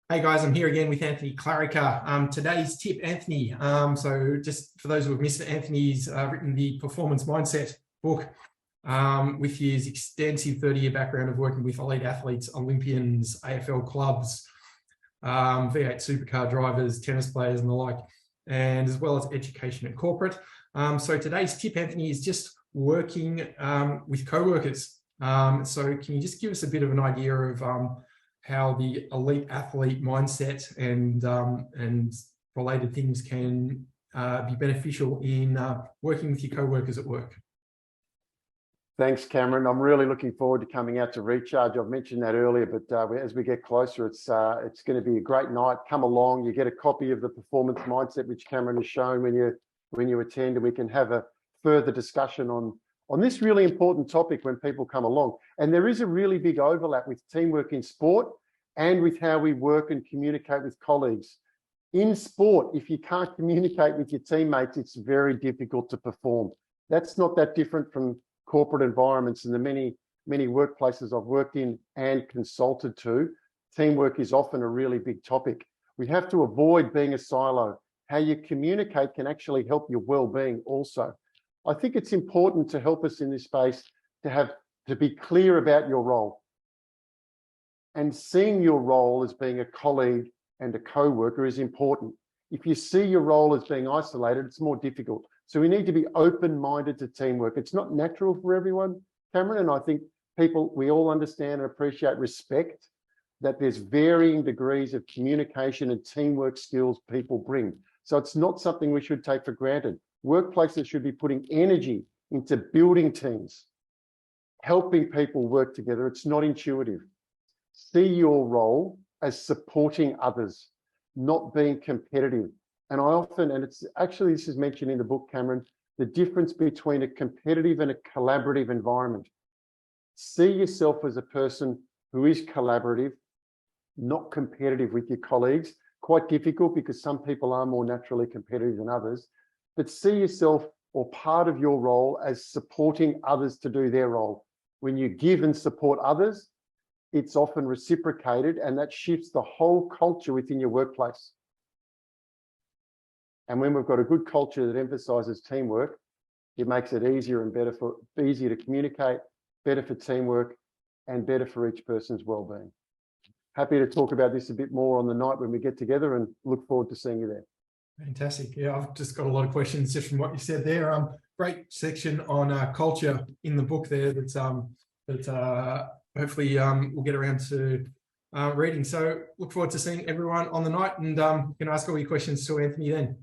Hey guys, I'm here again with Anthony Clarica. Today's tip, Anthony. So just for those who have missed it, Anthony's written the Performance Mindset book with his extensive 30-year background of working with elite athletes, Olympians, AFL clubs, V8 supercar drivers, tennis players and the like, and as well as education and corporate. So today's tip, Anthony, is just working with co-workers. So can you just give us a bit of an idea of how the elite athlete mindset and related things can be beneficial in working with your co-workers at work? Thanks, Cameron. I'm really looking forward to coming out to Recharge. I've mentioned that earlier, but as we get closer, it's going to be a great night. Come along. You get a copy of the Performance Mindset, which Cameron has shown when you attend, and we can have a further discussion on this really important topic when people come along. And there is a really big overlap with teamwork in sport and with how we work and communicate with colleagues. In sport, if you can't communicate with your teammates, it's very difficult to perform. That's not that different from corporate environments and the many workplaces I've worked in and consulted to. Teamwork is often a really big topic. We have to avoid being a silo. How you communicate can actually help your well-being also. I think it's important to help us in this space to be clear about your role and seeing your role as being a colleague and a co-worker is important. If you see your role as being isolated, it's more difficult. So we need to be open-minded to teamwork. It's not natural for everyone, Cameron, and I think we all understand and appreciate respect that there's varying degrees of communication and teamwork skills people bring. So it's not something we should take for granted. Workplaces should be putting energy into building teams, helping people work together. It's not intuitive. See your role as supporting others, not being competitive. And it's actually, this is mentioned in the book, Cameron, the difference between a competitive and a collaborative environment. See yourself as a person who is collaborative, not competitive with your colleagues. Quite difficult because some people are more naturally competitive than others. But see yourself or part of your role as supporting others to do their role. When you give and support others, it's often reciprocated, and that shifts the whole culture within your workplace. And when we've got a good culture that emphasizes teamwork, it makes it easier and easier to communicate, better for teamwork, and better for each person's well-being. Happy to talk about this a bit more on the night when we get together, and look forward to seeing you there. Fantastic. Yeah, I've just got a lot of questions just from what you said there. Great section on culture in the book there that hopefully we'll get around to reading. So look forward to seeing everyone on the night, and you can ask all your questions to Anthony then.